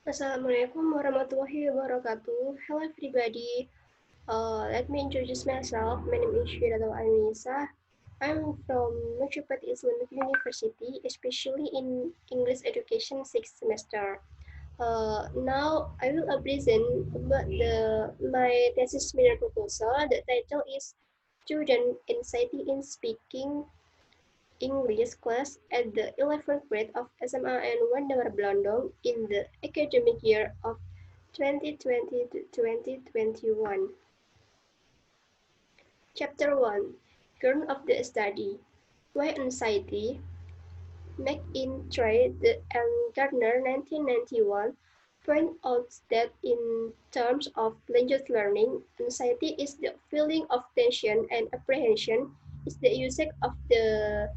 Assalamualaikum warahmatullahi wabarakatuh. Hello everybody. Let me introduce myself. My name is Nisa. I'm from Majapahit-UNIM University, especially in English education 6th semester. Now I will present about my thesis minor proposal. The title is Student Anxiety in Speaking English class at the 11th grade of SMA and Wandawer Blandong in the academic year of 2020 to 2021. Chapter 1 Kern of the Study Why Anxiety McIntyre and Gardner 1991 point out that in terms of language learning, anxiety is the feeling of tension and apprehension is the usage of the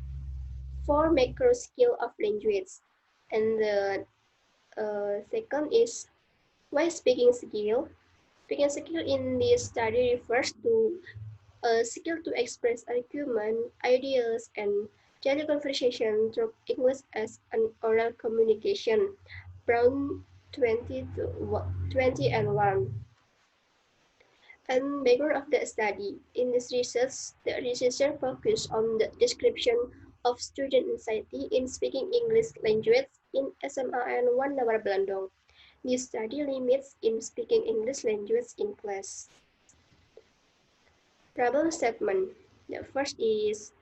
four macro skill of language. And the second is why speaking skill. Speaking skill in this study refers to a skill to express argument, ideas, and daily conversation through English as an oral communication. Brown 20 to 20 and 1. And background of the study. In this research, the researcher focused on the description of student anxiety in speaking English language in SMA and 1 hour Blandong. This study limits in speaking English language in class. Problem statement. The first is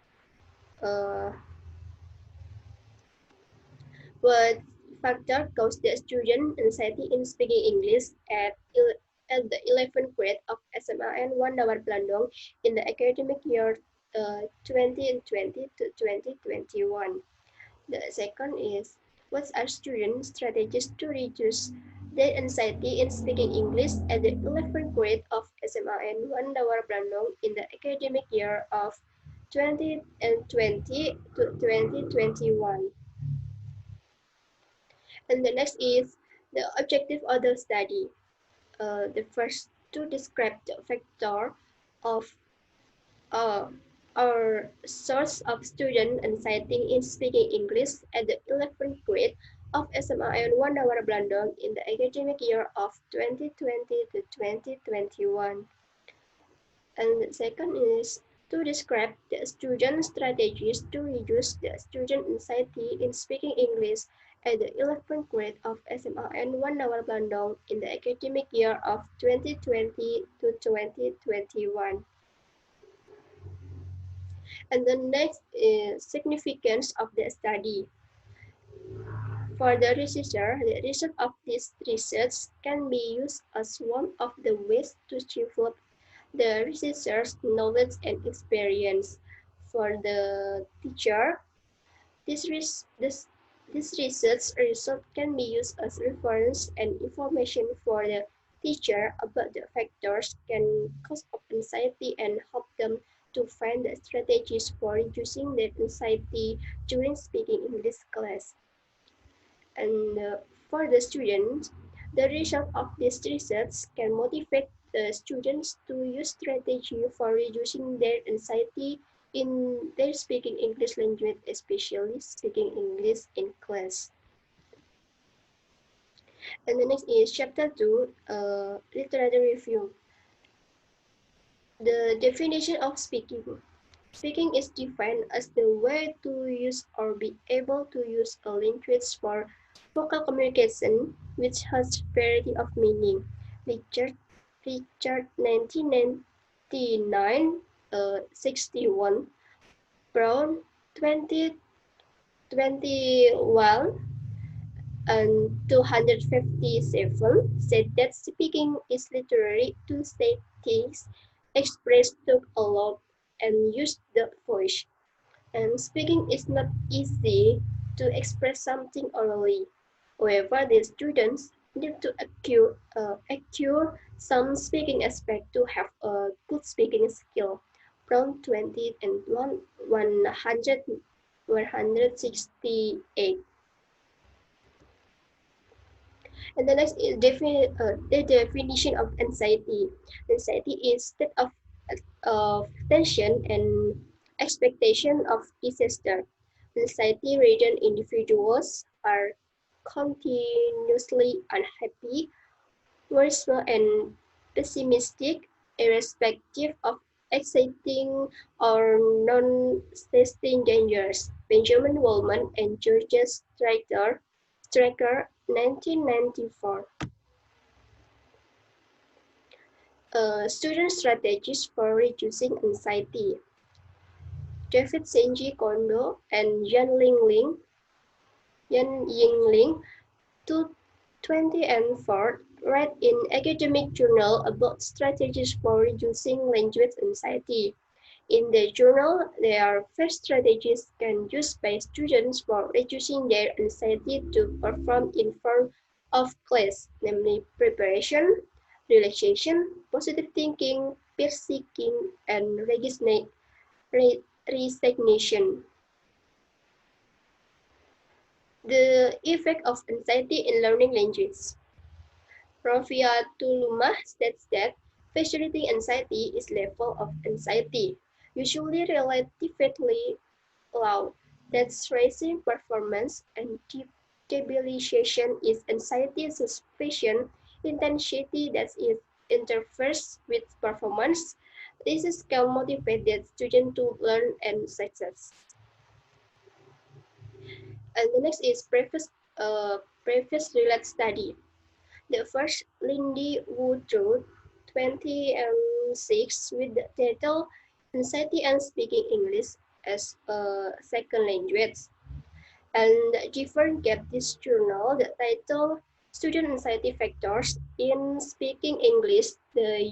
what factor cause the student anxiety in speaking English at the 11th grade of SMA and 1 hour Blandong in the academic year 2020 to 2021. The second is what are student strategies to reduce their anxiety in speaking English at the 11th grade of SMA and 1 hour Blandong in the academic year of 2020 to 2021. And the next is the objective of the study. The first to describe the factor of uh, our source of student anxiety in speaking English at the 11th grade of SMA and 1 hour Blandong in the academic year of 2020 to 2021. And the second is to describe the student strategies to reduce the student anxiety in speaking English at the 11th grade of SMA and 1 hour Blandong in the academic year of 2020 to 2021. And the next is significance of the study. For the researcher, the result of this research can be used as one of the ways to develop the researcher's knowledge and experience. For the teacher, this research result can be used as reference and information for the teacher about the factors can cause of anxiety and help them to find the strategies for reducing their anxiety during speaking English class. And for the students, the result of this research can motivate the students to use strategy for reducing their anxiety in their speaking English language, especially speaking English in class. And the next is chapter 2, literature review. The definition of speaking. Speaking is defined as the way to use or be able to use a language for vocal communication, which has variety of meaning. Richard 1999, 61, Brown 2021, and 257 said that speaking is literally to say things expressed talk aloud and use the voice. And speaking is not easy to express something orally. However, the students need to acquire some speaking aspect to have a good speaking skill. From 20 and 168. And the next is the definition of anxiety. Anxiety is state of tension and expectation of disaster. Anxiety-ridden individuals are continuously unhappy, worrisome, and pessimistic, irrespective of exciting or non-existing dangers. Benjamin Wallman and Georges Straker, 1994. Student strategies for reducing anxiety. David Senji Kondo and Yan Yingling, 2004, read in academic journal about strategies for reducing language anxiety. In the journal, there are 5 strategies can used by students for reducing their anxiety to perform in front of class, namely preparation, relaxation, positive thinking, peer seeking, and resignation. The effect of anxiety in learning language. Rofia Tulumah states that facilitating anxiety is level of anxiety, usually relatively low, that's raising performance, and debilitation is anxiety suspicion, intensity that is interferes with performance. This is can motivate the student to learn and success. And the next is preface related study. The first Lindy Woodrow 2006 with the title Anxiety and Speaking English as a Second Language. And Gifford gave this journal the title Student Anxiety Factors in Speaking English. The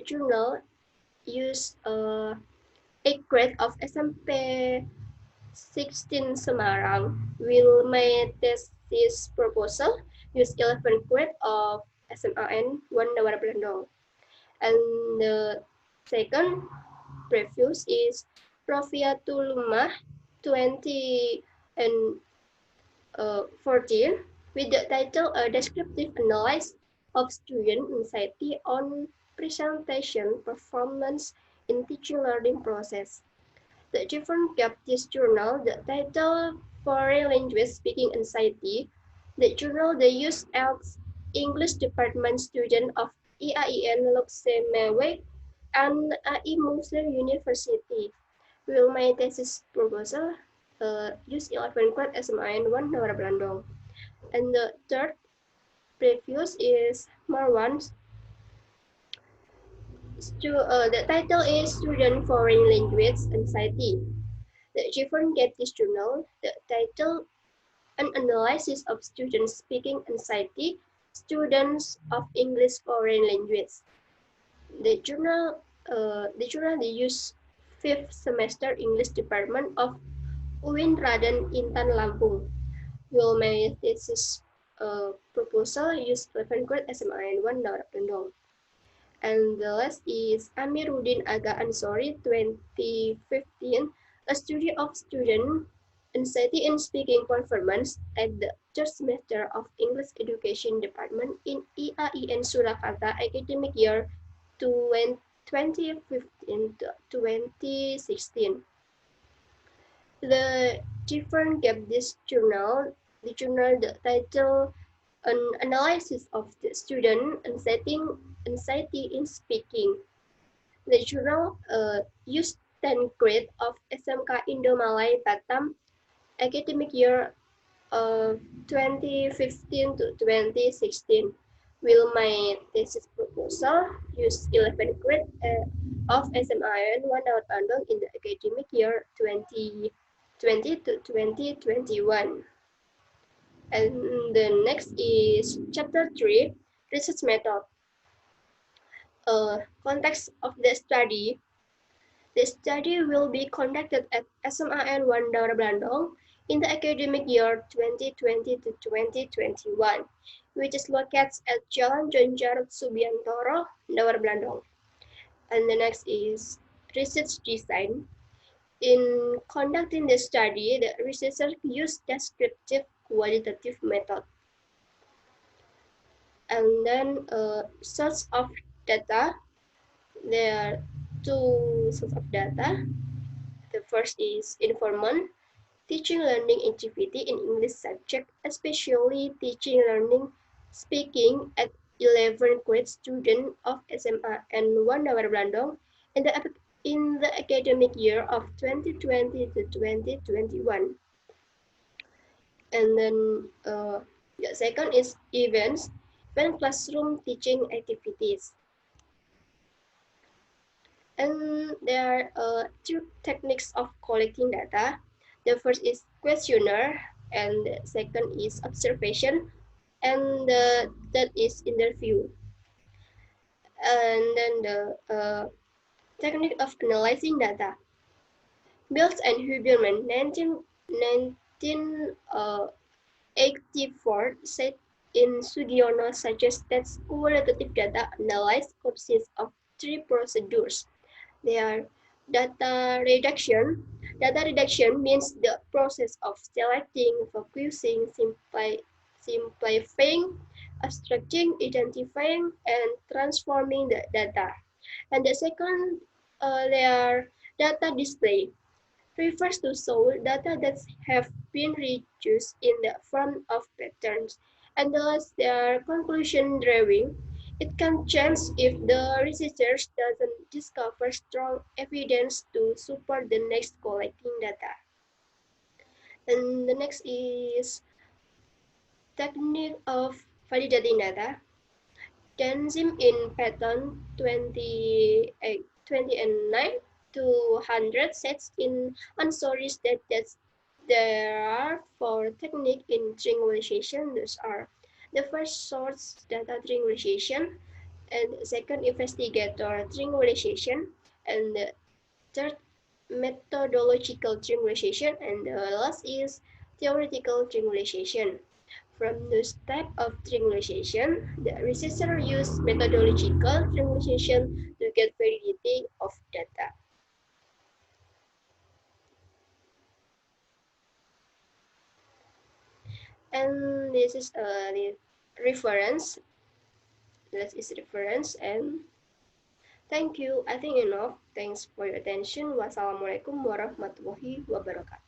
journal used a grade of SMP 16 Semarang will my thesis proposal use 11 grade of SMAN 1 Nawara Belanda. And the second previews is Profia Tulumah 20 and 14 with the title A Descriptive Analysis of Student Anxiety on Presentation Performance in Teaching Learning Process. The different gave this journal the title Foreign Language Speaking Anxiety. The journal they use as English department student of EAIN Luxembourg and AI Muslim University. Will my thesis proposal use 11 grade SMIN 1 Nawara Belanda. And the third previews is Marwan's. The title is Student Foreign Language Anxiety. The Gifford gave this journal the title An Analysis of Students Speaking Anxiety, Students of English Foreign Language. The journal they use 5th semester English department of UIN Raden Intan Lampung. Will my thesis proposal use 11 grade SMIN 1 Pendong. And the last is Amiruddin Aga Ansori 2015, a study of student anxiety in speaking performance at the third semester of English Education Department in EAIN Surakarta academic year 2015 to 2016. The different gave this journal, the title An Analysis of the Student Anxiety in Speaking. The journal used 10 grade of SMK Indo-Malay Batam academic year 2015 to 2016. Will my thesis proposal use 11 grade of SMIN 1 out Bandung in the academic year 2020 to 2021. And the next is chapter 3, research method. Context of the study. The study will be conducted at SMAN 1 Daura Blandong in the academic year 2020 to 2021, which is located at Jalan Jonjar Subiantoro, Daura Blandong. And the next is research design. In conducting the study, the researchers used descriptive qualitative method. And then source of data. There are 2 sources of data. The first is informant, teaching learning activity in English subject, especially teaching learning speaking at 11 grade student of SMA and 1 hour Bandung in the academic year of 2020 to 2021. And then the second is events, when classroom teaching activities. And there are two techniques of collecting data. The first is questionnaire, and the second is observation, and the third is interview. And then the technique of analyzing data. Mills and Huberman, 1984, said in Sugiono suggests that qualitative data analysis consists of three procedures. They are data reduction. Data reduction means the process of selecting, focusing, simplifying, abstracting, identifying, and transforming the data. And the second layer, data display, refers to show data that have been reduced in the form of patterns, and thus their conclusion drawing. It can change if the researcher doesn't discover strong evidence to support the next collecting data. And the next is technique of validating data. Denzim in pattern 29 to 100 sets in answers that there are four techniques in triangulation. Those are the first source data triangulation, and second investigator triangulation, and the third methodological triangulation, and the last is theoretical triangulation. From this type of triangulation, the researcher used methodological triangulation to get validity of data. And this is a reference. This is reference, and thank you. I think enough. Thanks for your attention. Wassalamualaikum warahmatullahi wabarakatuh.